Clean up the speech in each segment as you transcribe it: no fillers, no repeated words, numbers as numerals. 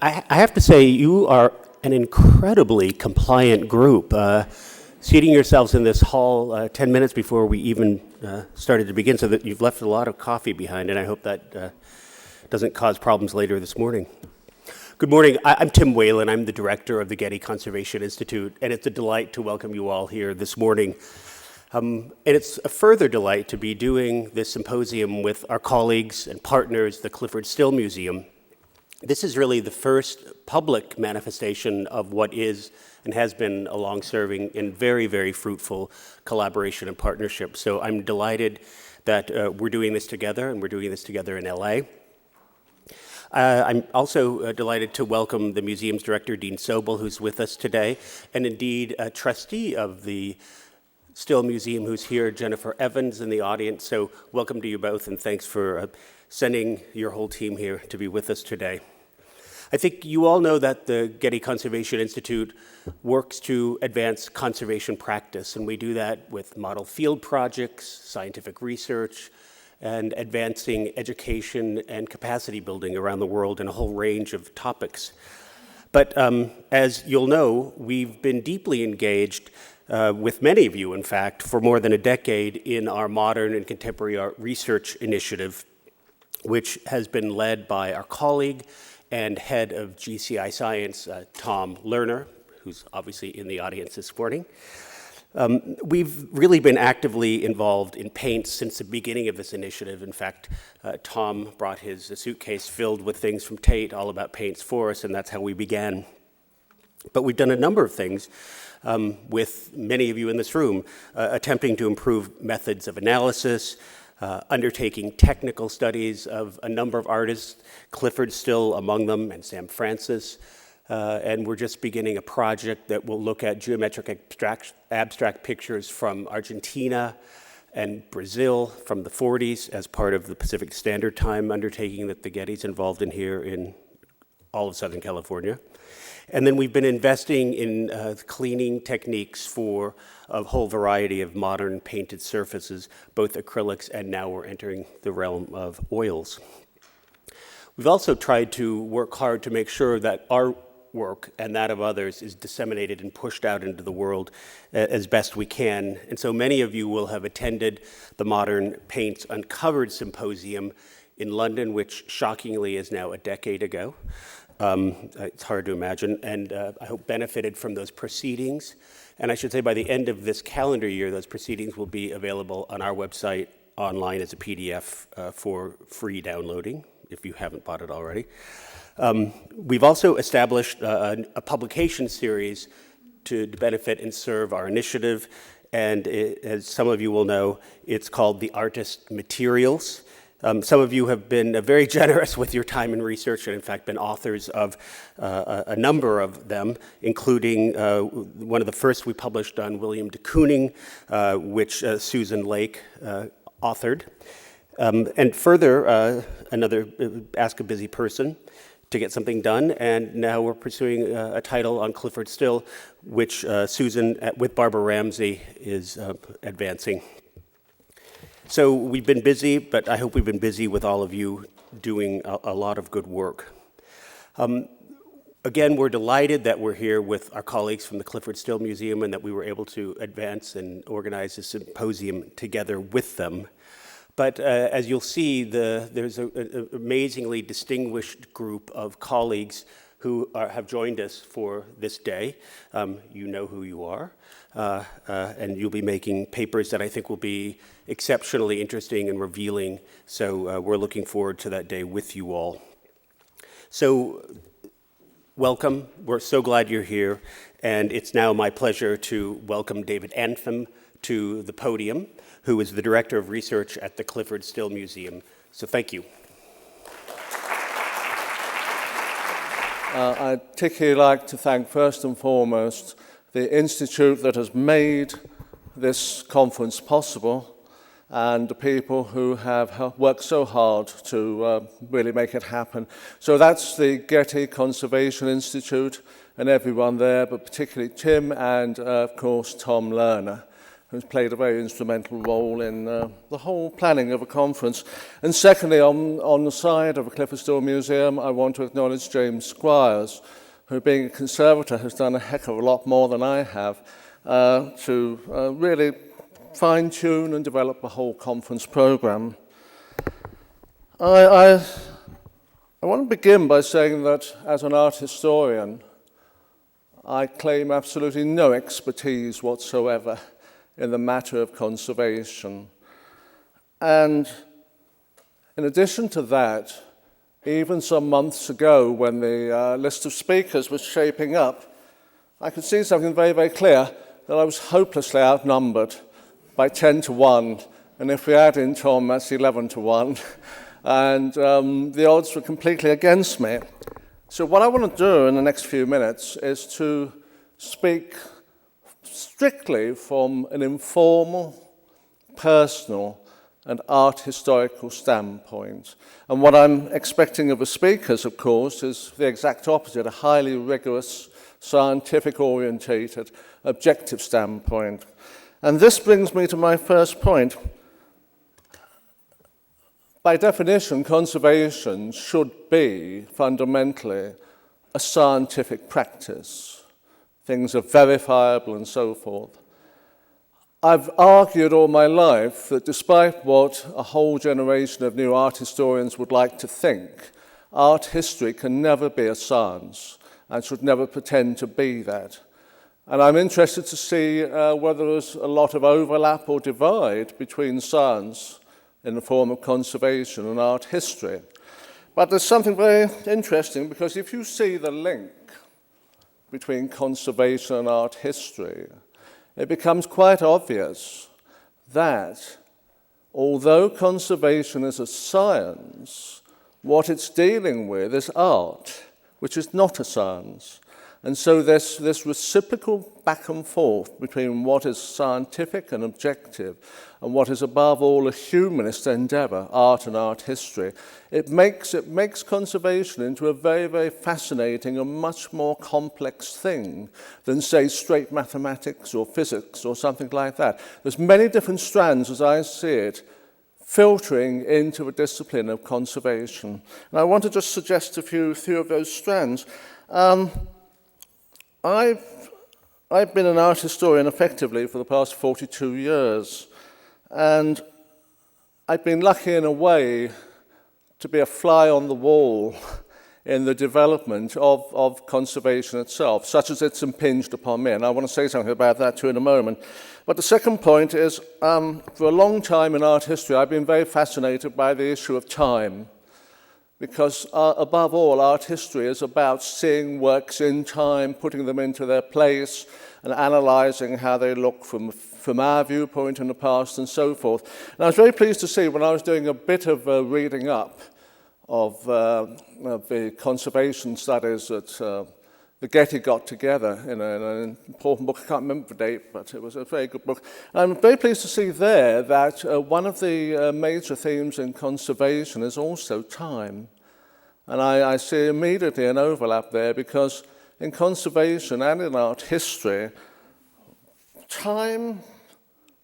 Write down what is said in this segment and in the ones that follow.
I have to say, you are an incredibly compliant group. Seating yourselves in this hall 10 minutes before we even started to begin, so that you've left a lot of coffee behind, and I hope that doesn't cause problems later this morning. Good morning. I'm Tim Whalen. I'm the director of the Getty Conservation Institute, and it's a delight to welcome you all here this morning. And it's a further delight to be doing this symposium with our colleagues and partners, the Clyfford Still Museum. This is really the first public manifestation of what is and has been a long-serving and very, very fruitful collaboration and partnership. So I'm delighted that we're doing this together, and we're doing this together in LA. I'm also delighted to welcome the museum's director, Dean Sobel, who's with us today, and indeed a trustee of the Still Museum who's here, Jennifer Evans, in the audience. So welcome to you both, and thanks for sending your whole team here to be with us today. I think you all know that the Getty Conservation Institute works to advance conservation practice, and we do that with model field projects, scientific research, and advancing education and capacity building around the world in a whole range of topics. But as you'll know, we've been deeply engaged with many of you, in fact, for more than a decade in our modern and contemporary art research initiative, which has been led by our colleague and head of GCI Science, Tom Lerner, who's obviously in the audience this morning. We've really been actively involved in paints since the beginning of this initiative. In fact, Tom brought his suitcase filled with things from Tate, all about paints for us, and that's how we began. But we've done a number of things with many of you in this room, attempting to improve methods of analysis, undertaking technical studies of a number of artists, Clyfford Still among them, and Sam Francis. And we're just beginning a project that will look at geometric abstract pictures from Argentina and Brazil from the 40s as part of the Pacific Standard Time undertaking that the Getty's involved in here in all of Southern California. And then we've been investing in cleaning techniques for a whole variety of modern painted surfaces, both acrylics, and now we're entering the realm of oils. We've also tried to work hard to make sure that our work and that of others is disseminated and pushed out into the world as best we can. And so many of you will have attended the Modern Paints Uncovered Symposium in London, which shockingly is now a decade ago. It's hard to imagine, and I hope benefited from those proceedings. And I should say by the end of this calendar year, those proceedings will be available on our website online as a PDF for free downloading, if you haven't bought it already. We've also established a publication series to benefit and serve our initiative, and as some of you will know, it's called The Artist Materials. Some of you have been very generous with your time and research, and in fact been authors of a number of them, including one of the first we published on William de Kooning, which Susan Lake authored. And further, another Ask a Busy Person to get something done, and now we're pursuing a title on Clyfford Still, which Susan, with Barbara Ramsey, is advancing. So we've been busy, but I hope we've been busy with all of you doing a lot of good work. Again, we're delighted that we're here with our colleagues from the Clyfford Still Museum and that we were able to advance and organize a symposium together with them. But as you'll see, there's an amazingly distinguished group of colleagues who have joined us for this day. You know who you are, and you'll be making papers that I think will be exceptionally interesting and revealing. So we're looking forward to that day with you all. So welcome. We're so glad you're here. And it's now my pleasure to welcome David Anfam to the podium, who is the Director of Research at the Clyfford Still Museum. So thank you. I'd particularly like to thank first and foremost the Institute that has made this conference possible and the people who have worked so hard to really make it happen. So that's the Getty Conservation Institute and everyone there, but particularly Tim and, of course, Tom Lerner. who's played a very instrumental role in the whole planning of a conference. And secondly, on the side of the Clyfford Still Museum, I want to acknowledge James Squires, who, being a conservator, has done a heck of a lot more than I have to really fine-tune and develop the whole conference program. I want to begin by saying that as an art historian, I claim absolutely no expertise whatsoever in the matter of conservation. And in addition to that, even some months ago when the list of speakers was shaping up, I could see something very, very clear, that I was hopelessly outnumbered by 10 to 1, and if we add in Tom, that's 11 to 1, and the odds were completely against me. So what I want to do in the next few minutes is to speak strictly from an informal, personal, and art historical standpoint. And what I'm expecting of the speakers, of course, is the exact opposite, a highly rigorous, scientific-orientated, objective standpoint. And this brings me to my first point. By definition, conservation should be fundamentally a scientific practice. Things are verifiable and so forth. I've argued all my life that despite what a whole generation of new art historians would like to think, art history can never be a science and should never pretend to be that. And I'm interested to see whether there's a lot of overlap or divide between science in the form of conservation and art history. But there's something very interesting, because if you see the link between conservation and art history, it becomes quite obvious that although conservation is a science, what it's dealing with is art, which is not a science. And so this reciprocal back and forth between what is scientific and objective and what is above all a humanist endeavor, art and art history, it makes conservation into a very, very fascinating and much more complex thing than, say, straight mathematics or physics or something like that. There's many different strands, as I see it, filtering into the discipline of conservation. And I want to just suggest a few of those strands. I've been an art historian effectively for the past 42 years, and I've been lucky in a way to be a fly on the wall in the development of conservation itself, such as it's impinged upon me, and I want to say something about that too in a moment. But the second point is, for a long time in art history, I've been very fascinated by the issue of time. Because above all, art history is about seeing works in time, putting them into their place, and analysing how they look from our viewpoint in the past and so forth. And I was very pleased to see when I was doing a bit of reading up of the conservation studies that the Getty got together in an important book. I can't remember the date, but it was a very good book. I'm very pleased to see there that one of the major themes in conservation is also time. And I see immediately an overlap there, because in conservation and in art history, time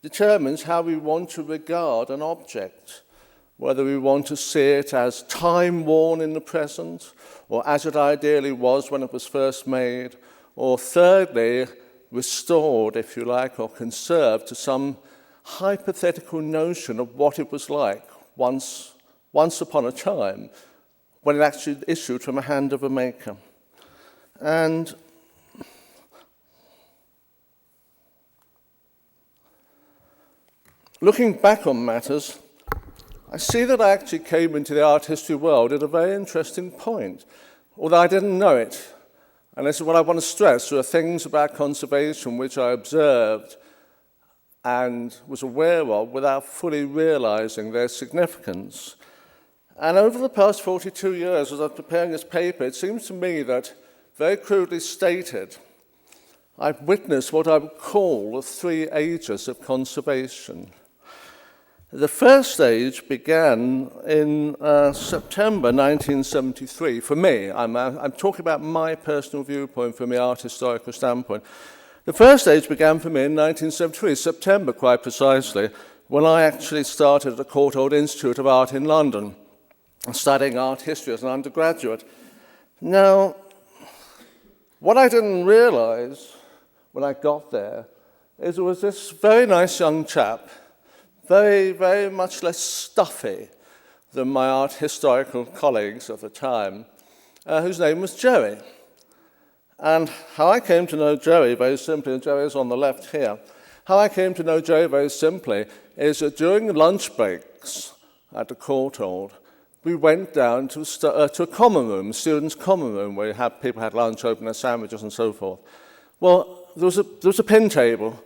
determines how we want to regard an object, whether we want to see it as time-worn in the present, or as it ideally was when it was first made, or thirdly, restored, if you like, or conserved to some hypothetical notion of what it was like once upon a time, when it actually issued from the hand of a maker. And looking back on matters, I see that I actually came into the art history world at a very interesting point, although I didn't know it. And this is what I want to stress. There are things about conservation which I observed and was aware of without fully realizing their significance. And over the past 42 years, as I was preparing this paper, it seems to me that, very crudely stated, I've witnessed what I would call the three ages of conservation. The first age began in September 1973. For me, I'm talking about my personal viewpoint from the art historical standpoint. The first stage began for me in 1973, September quite precisely, when I actually started at the Courtauld Institute of Art in London, studying art history as an undergraduate. Now, what I didn't realize when I got there is there was this very nice young chap, very, very much less stuffy than my art historical colleagues of the time, whose name was Jerry. And how I came to know Jerry very simply, and Jerry is on the left here, how I came to know Jerry very simply is that during the lunch breaks at the Courtauld, we went down to a common room, students' common room, where people had lunch, open their sandwiches and so forth. Well, there was a pin table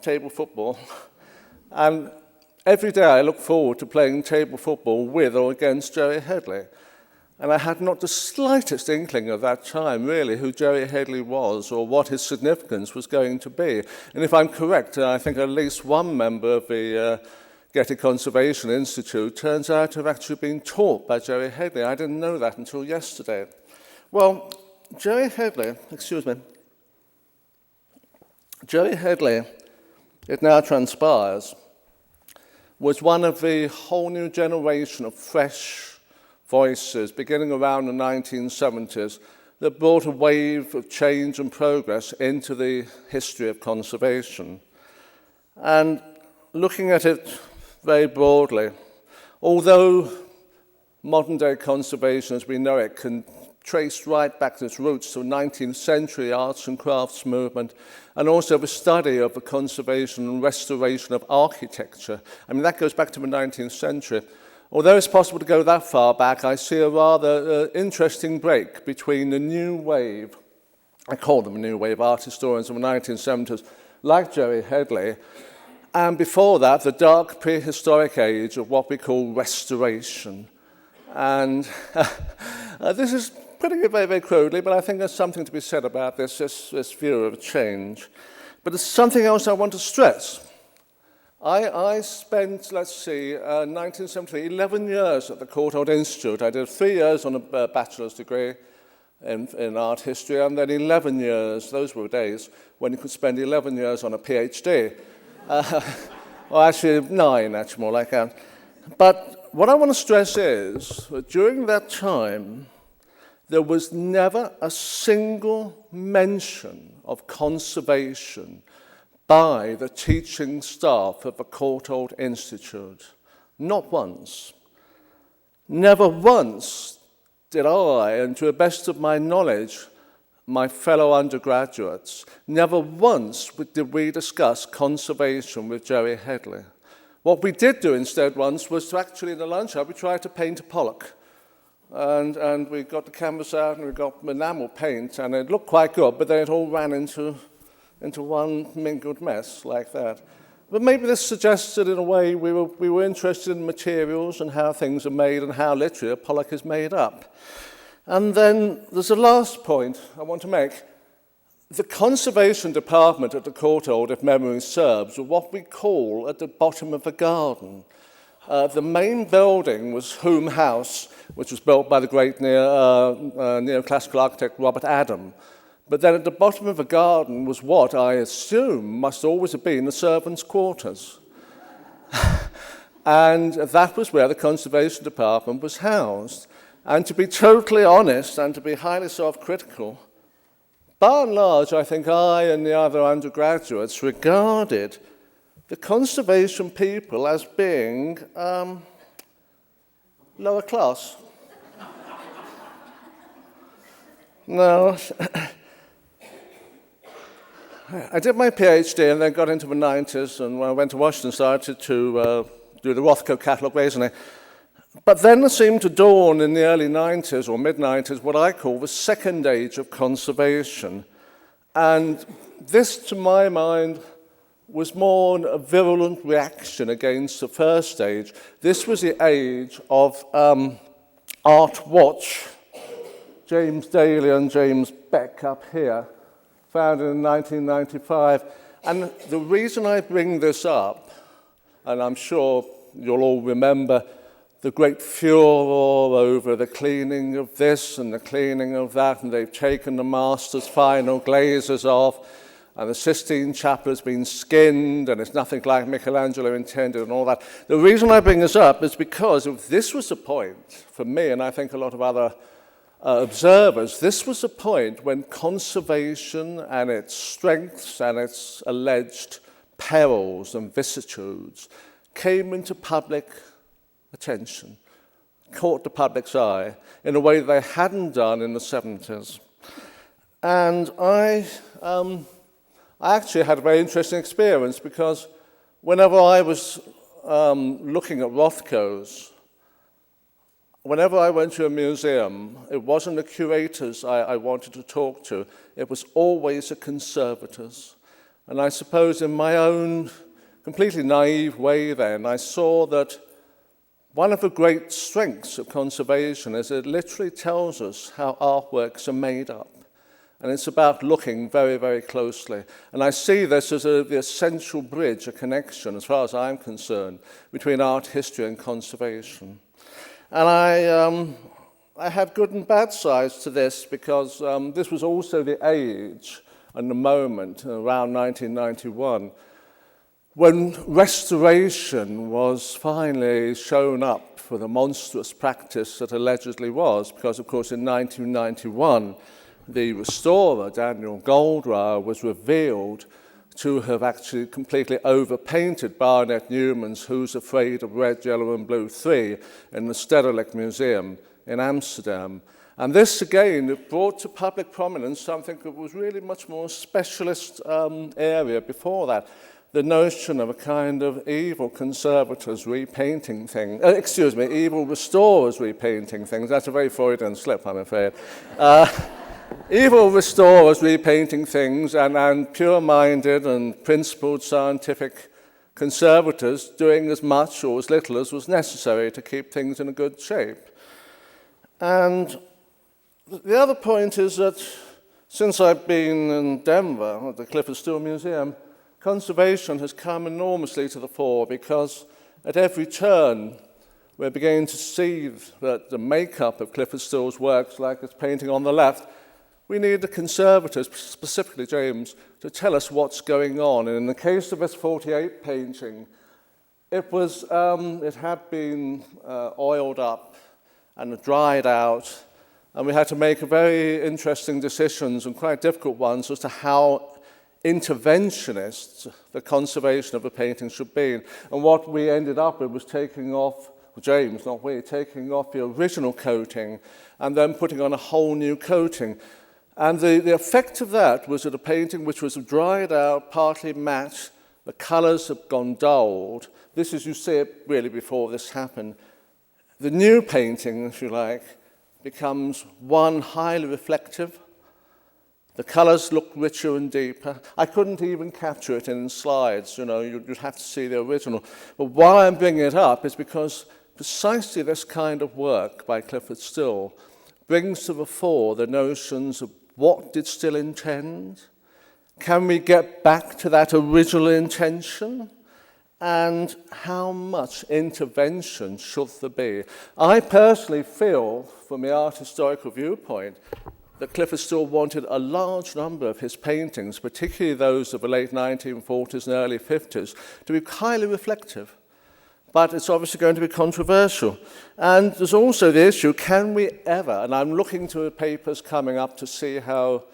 football, and every day I looked forward to playing table football with or against Jerry Headley. And I had not the slightest inkling at that time, really, who Jerry Headley was or what his significance was going to be. And if I'm correct, I think at least one member of the Getty Conservation Institute turns out to have actually been taught by Jerry Headley. I didn't know that until yesterday. Well, Jerry Headley, it now transpires, was one of the whole new generation of fresh voices beginning around the 1970s that brought a wave of change and progress into the history of conservation. And looking at it very broadly, although modern-day conservation as we know it can trace right back to its roots to the 19th century arts and crafts movement, and also the study of the conservation and restoration of architecture. I mean, that goes back to the 19th century. Although it's possible to go that far back, I see a rather interesting break between the new wave, I call them new wave art historians of the 1970s, like Jerry Headley, and before that, the dark prehistoric age of what we call restoration. And this is putting it very, very crudely, but I think there's something to be said about this view of change. But there's something else I want to stress. I spent, 1973, 11 years at the Courtauld Institute. I did 3 years on a bachelor's degree in art history, and then 11 years, those were days when you could spend 11 years on a PhD. Well, actually, 9, actually, more like that. But what I want to stress is that during that time, there was never a single mention of conservation by the teaching staff of the Courtauld Institute. Not once. Never once did I, and to the best of my knowledge, my fellow undergraduates, never once did we discuss conservation with Jerry Headley. What we did do instead once was to actually, in the lunch hour, we tried to paint a Pollock. And we got the canvas out and we got enamel paint, and it looked quite good, but then it all ran into one mingled mess like that. But maybe this suggests that in a way we were interested in materials and how things are made and how literally a Pollock is made up. And then there's a last point I want to make. The conservation department at the Courtauld, if memory serves, was what we call at the bottom of the garden. The main building was Hume House, which was built by the great neoclassical architect Robert Adam. But then at the bottom of the garden was what I assume must always have been the servants' quarters. And that was where the conservation department was housed. And to be totally honest and to be highly self-critical, by and large, I think I and the other undergraduates regarded the conservation people as being lower class. No, I did my PhD and then got into the 90s, and when I went to Washington, started to do the Rothko catalogue raisonning. But then there seemed to dawn in the early 90s or mid-90s what I call the second age of conservation. And this, to my mind, was more a virulent reaction against the first stage. This was the age of Art Watch. James Daly and James Beck up here, founded in 1995. And the reason I bring this up, and I'm sure you'll all remember the great furor over the cleaning of this and the cleaning of that, and they've taken the master's final glazes off, and the Sistine Chapel has been skinned, and it's nothing like Michelangelo intended, and all that. The reason I bring this up is because if this was a point, for me, and I think a lot of other observers, this was a point when conservation and its strengths and its alleged perils and vicissitudes came into public attention, caught the public's eye in a way they hadn't done in the 70s. And I actually had a very interesting experience, because whenever I was looking at Rothko's, whenever I went to a museum, it wasn't the curators I wanted to talk to, it was always the conservators. And I suppose in my own completely naive way then, I saw that one of the great strengths of conservation is it literally tells us how artworks are made up. And it's about looking very, very closely. And I see this as the essential bridge, a connection, as far as I'm concerned, between art history and conservation. And I had good and bad sides to this, because this was also the age and the moment, around 1991, when restoration was finally shown up for the monstrous practice that allegedly was, because, of course, in 1991, the restorer, Daniel Goldreyer, was revealed to have actually completely overpainted Barnett Newman's Who's Afraid of Red, Yellow and Blue 3 in the Stedelijk Museum in Amsterdam. And this, again, it brought to public prominence something that was really much more specialist area before that. The notion of a kind of evil conservators repainting things, evil restorers repainting things. That's a very Freudian slip, I'm afraid. Evil restorers repainting things, and pure-minded and principled scientific conservators doing as much or as little as was necessary to keep things in a good shape. And the other point is that since I've been in Denver at the Clyfford Still Museum, conservation has come enormously to the fore, because at every turn we're beginning to see that the makeup of Clyfford Still's works, like this painting on the left, we need the conservators, specifically James, to tell us what's going on. And in the case of this 48 painting, it had been oiled up and dried out, and we had to make very interesting decisions, and quite difficult ones, as to how interventionist the conservation of the painting should be. And what we ended up with was taking off, James, not we, taking off the original coating and then putting on a whole new coating. And the effect of that was that a painting which was dried out, partly matte, the colours have gone dulled. This is, you see it really before this happened. The new painting, if you like, becomes one, highly reflective. The colours look richer and deeper. I couldn't even capture it in slides, you'd have to see the original. But why I'm bringing it up is because precisely this kind of work by Clyfford Still brings to the fore the notions of what did Still intend? Can we get back to that original intention? And how much intervention should there be? I personally feel, from the art historical viewpoint, that Clyfford Still wanted a large number of his paintings, particularly those of the late 1940s and early 50s, to be highly reflective. But it's obviously going to be controversial. And there's also the issue, can we ever, and I'm looking to the papers coming up to see how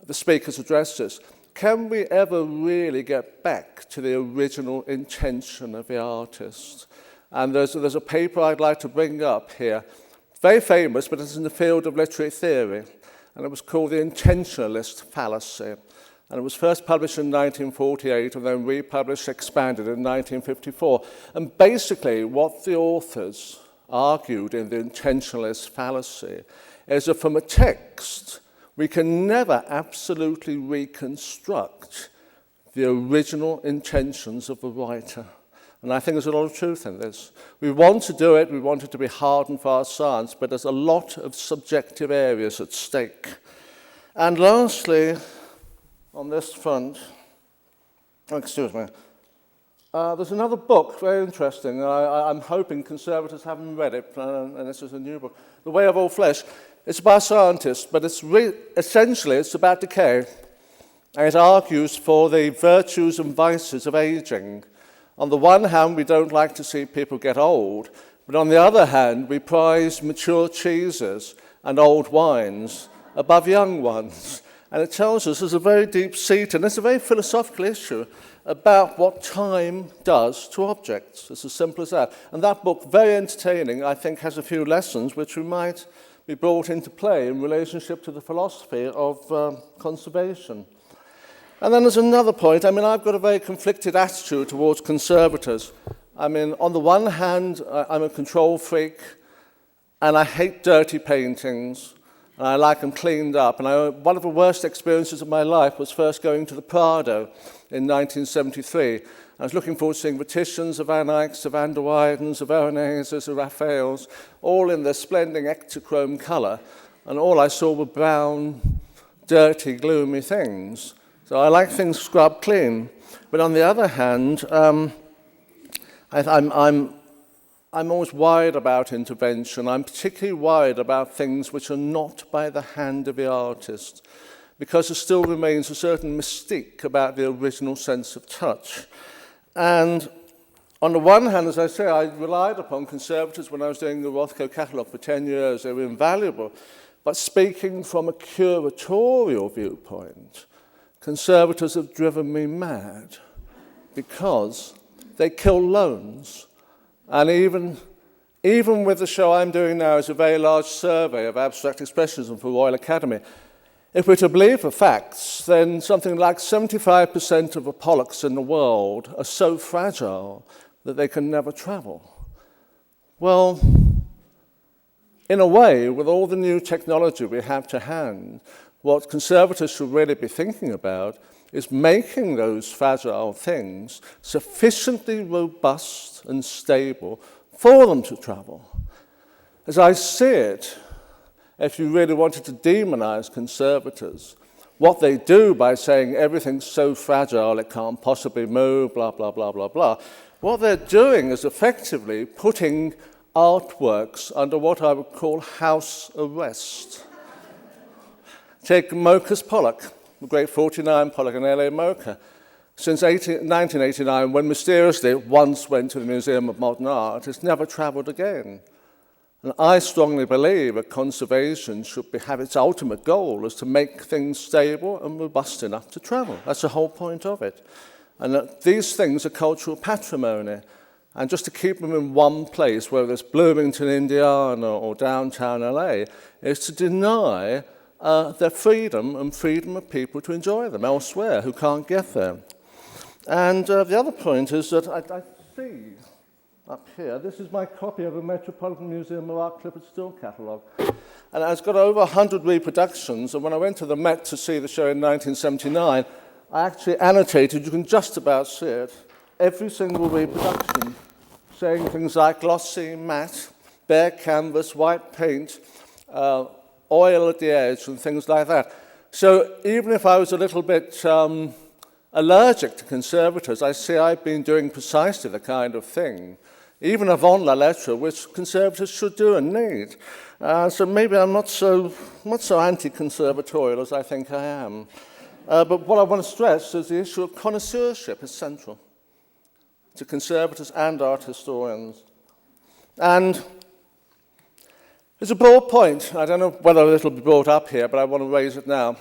the speakers address this, can we ever really get back to the original intention of the artist? And there's a paper I'd like to bring up here, very famous, but it's in the field of literary theory, and it was called The Intentionalist Fallacy. And it was first published in 1948 and then republished, expanded in 1954. And basically what the authors argued in The Intentionalist Fallacy is that from a text, we can never absolutely reconstruct the original intentions of the writer. And I think there's a lot of truth in this. We want to do it, we want it to be hard and fast science, but there's a lot of subjective areas at stake. And lastly, on this front, There's another book, very interesting. I'm hoping conservatives haven't read it, and this is a new book. The Way of All Flesh. It's by scientists, but essentially it's about decay. And it argues for the virtues and vices of aging. On the one hand, we don't like to see people get old, but on the other hand, we prize mature cheeses and old wines above young ones. And it tells us there's a very deep-seated, and it's a very philosophical issue, about what time does to objects. It's as simple as that. And that book, very entertaining, I think has a few lessons which we might be brought into play in relationship to the philosophy of conservation. And then there's another point. I mean, I've got a very conflicted attitude towards conservators. I mean, on the one hand, I'm a control freak, and I hate dirty paintings, and I like them cleaned up. And one of the worst experiences of my life was first going to the Prado in 1973. I was looking forward to seeing the Titians, the Van Eycks, the Van der Weydens, the Veroneses, the Raphaels, all in their splendid ectochrome colour, and all I saw were brown, dirty, gloomy things. So I like things scrubbed clean. But on the other hand, I'm always worried about intervention. I'm particularly worried about things which are not by the hand of the artist, because there still remains a certain mystique about the original sense of touch. And on the one hand, as I say, I relied upon conservators when I was doing the Rothko catalogue for 10 years. They were invaluable. But speaking from a curatorial viewpoint, conservators have driven me mad because they kill loans. And even with the show I'm doing now is a very large survey of abstract expressionism for Royal Academy. If we're to believe the facts, then something like 75% of the Pollocks in the world are so fragile that they can never travel. Well, in a way, with all the new technology we have to hand, what conservators should really be thinking about is making those fragile things sufficiently robust and stable for them to travel. As I see it, if you really wanted to demonize conservators, what they do by saying everything's so fragile it can't possibly move, blah, blah, blah, blah, blah, what they're doing is effectively putting artworks under what I would call house arrest. Take Mocha's Pollock, the great 49 Pollock in LA Mocha. Since 1989, when mysteriously it once went to the Museum of Modern Art, it's never traveled again. And I strongly believe that conservation should have its ultimate goal is to make things stable and robust enough to travel. That's the whole point of it. And that these things are cultural patrimony. And just to keep them in one place, whether it's Bloomington, Indiana, or downtown LA, is to deny their freedom and freedom of people to enjoy them elsewhere who can't get there. And the other point is that I see up here, this is my copy of a Metropolitan Museum of Art Clyfford still catalogue. And it's got over 100 reproductions, and when I went to the Met to see the show in 1979, I actually annotated, you can just about see it, every single reproduction, saying things like glossy, matte, bare canvas, white paint, oil at the edge, and things like that. So even if I was a little bit allergic to conservators, I see I've been doing precisely the kind of thing, even avant la lettre, which conservators should do and need. So maybe I'm not so anti-conservatorial as I think I am. But what I want to stress is the issue of connoisseurship is central to conservators and art historians. And it's a broad point. I don't know whether it'll be brought up here, but I want to raise it now.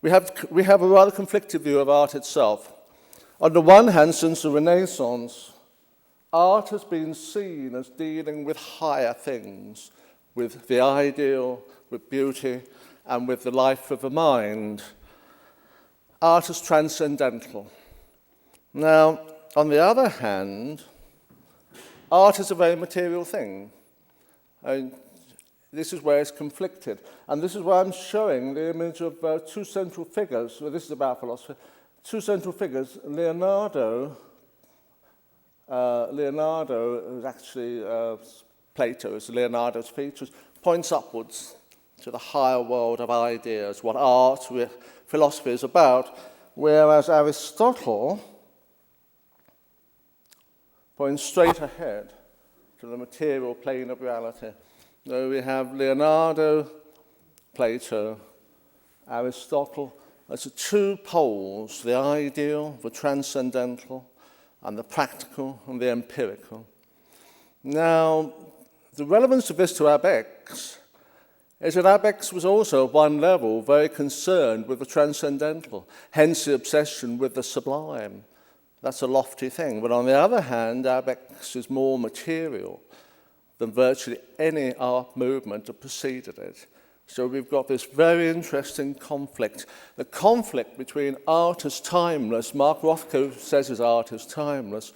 We have a rather conflicted view of art itself. On the one hand, since the Renaissance, art has been seen as dealing with higher things, with the ideal, with beauty, and with the life of the mind. Art is transcendental. Now, on the other hand, art is a very material thing. This is where it's conflicted. And this is why I'm showing the image of two central figures. Well, this is about philosophy. Two central figures, Leonardo is actually Plato, is Leonardo's features, points upwards to the higher world of ideas, what art, philosophy is about, whereas Aristotle pointing straight ahead to the material plane of reality. So we have Leonardo, Plato, Aristotle as the two poles, the ideal, the transcendental, and the practical and the empirical. Now, the relevance of this to Abex is that Abex was also, at one level, very concerned with the transcendental, hence the obsession with the sublime. That's a lofty thing. But on the other hand, Abex is more material than virtually any art movement that preceded it. So we've got this very interesting conflict. The conflict between art as timeless, Mark Rothko says his art is timeless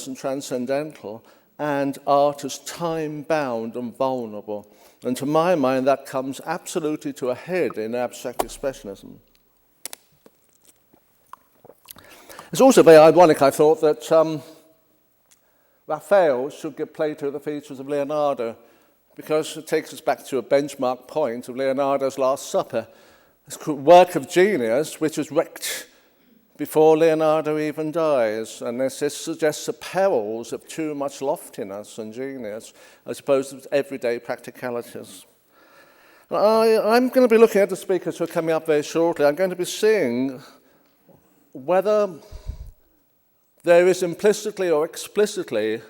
and transcendental, and art as time-bound and vulnerable. And to my mind, that comes absolutely to a head in abstract expressionism. It's also very ironic, I thought, that Raphael should give Plato the features of Leonardo, because it takes us back to a benchmark point of Leonardo's Last Supper, this work of genius which is wrecked before Leonardo even dies. And this suggests the perils of too much loftiness and genius as opposed to everyday practicalities. I'm going to be looking at the speakers who are coming up very shortly. I'm going to be seeing whether there is implicitly or explicitly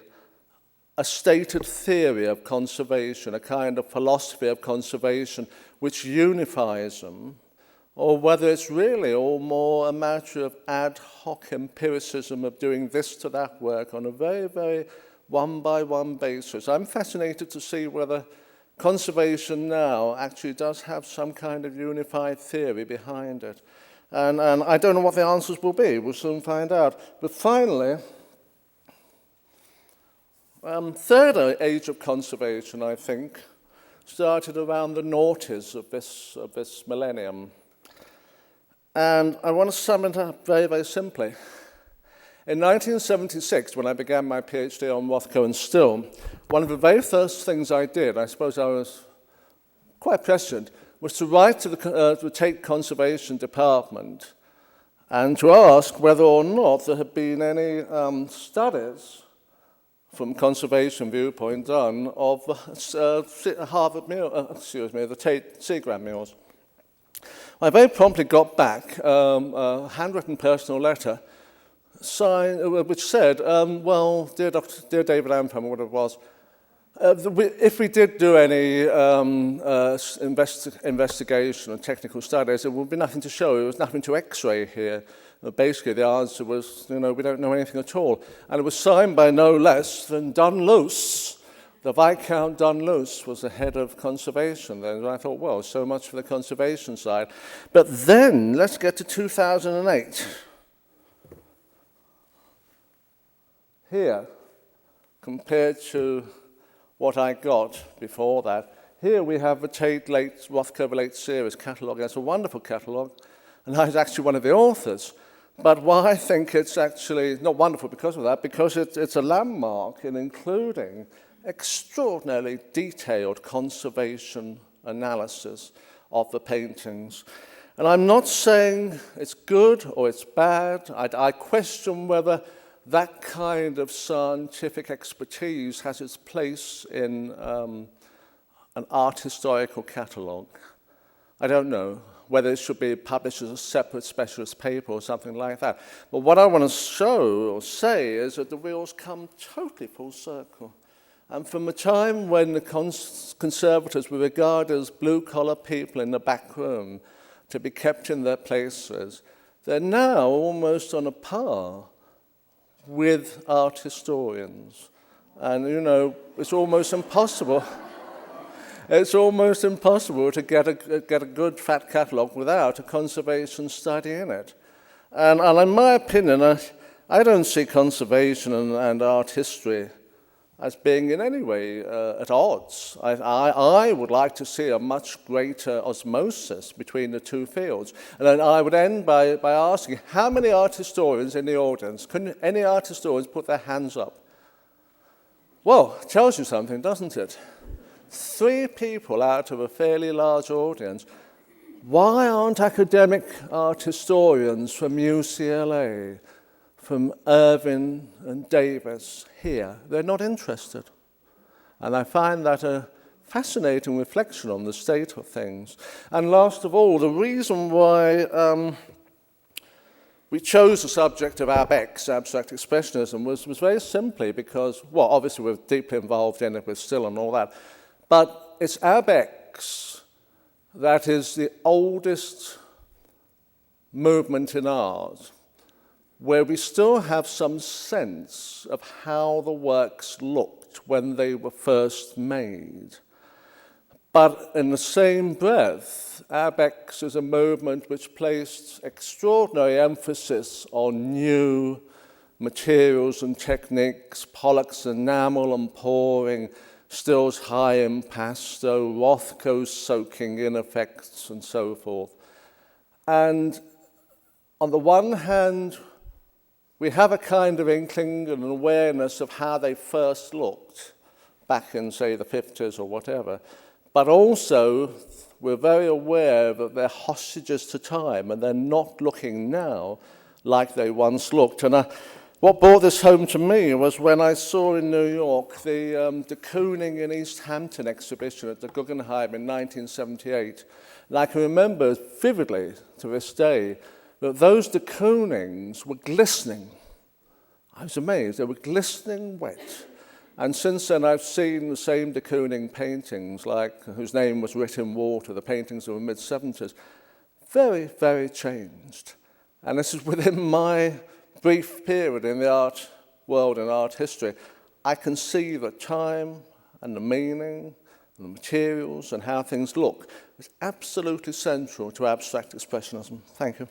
a stated theory of conservation, a kind of philosophy of conservation which unifies them, or whether it's really all more a matter of ad hoc empiricism of doing this to that work on a very, very one-by-one basis. I'm fascinated to see whether conservation now actually does have some kind of unified theory behind it. And I don't know what the answers will be. We'll soon find out. But finally, third age of conservation, I think, started around the noughties of this millennium. And I want to sum it up very, very simply. In 1976, when I began my PhD on Rothko and Still, one of the very first things I did, I suppose I was quite prescient, was to write to the Tate Conservation Department and to ask whether or not there had been any studies from conservation viewpoint done of Harvard Mill, the Tate Seagram mills. I very promptly got back a handwritten personal letter signed, which said, well, dear David Anfam, or whatever it was, if we did do any investigation and technical studies, there would be nothing to show. There was nothing to X-ray here. Basically, the answer was, we don't know anything at all. And it was signed by no less than Dunluce. The Viscount Dunluce was the head of conservation then. And I thought, well, so much for the conservation side. But then, let's get to 2008. Here, compared to what I got before that, here we have the Tate Rothko Late Series catalogue. It's a wonderful catalogue, and I was actually one of the authors. But why I think it's actually not wonderful because of that, because it's a landmark in including extraordinarily detailed conservation analysis of the paintings. And I'm not saying it's good or it's bad. I question whether that kind of scientific expertise has its place in an art historical catalogue. I don't know whether it should be published as a separate specialist paper or something like that. But what I want to show or say is that the wheels come totally full circle. And from the time when the conservators were regarded as blue-collar people in the back room to be kept in their places, they're now almost on a par with art historians. And, it's almost impossible. It's almost impossible to get a good fat catalogue without a conservation study in it. And in my opinion, I don't see conservation and art history as being in any way at odds. I would like to see a much greater osmosis between the two fields. And then I would end by asking, how many art historians in the audience? Can any art historians put their hands up? Well, it tells you something, doesn't it? 3 people out of a fairly large audience. Why aren't academic art historians from UCLA, from Irving and Davis here. They're not interested. And I find that a fascinating reflection on the state of things. And last of all, the reason why we chose the subject of ABEX, abstract expressionism, was very simply because, well, obviously we're deeply involved in it with Still and all that, but it's ABEX that is the oldest movement in art where we still have some sense of how the works looked when they were first made. But in the same breath, ABEX is a movement which placed extraordinary emphasis on new materials and techniques, Pollock's enamel and pouring, Still's high impasto, Rothko's soaking in effects, and so forth. And on the one hand, we have a kind of inkling and an awareness of how they first looked back in, say, the 50s or whatever. But also, we're very aware that they're hostages to time and they're not looking now like they once looked. And what brought this home to me was when I saw in New York the de Kooning in East Hampton exhibition at the Guggenheim in 1978. And I can remember vividly to this day that those de Koonings were glistening. I was amazed. They were glistening wet. And since then, I've seen the same de Kooning paintings, like whose name was writ in water, the paintings of the mid-70s, very, very changed. And this is within my brief period in the art world and art history. I can see the time and the meaning and the materials and how things look is absolutely central to abstract expressionism. Thank you.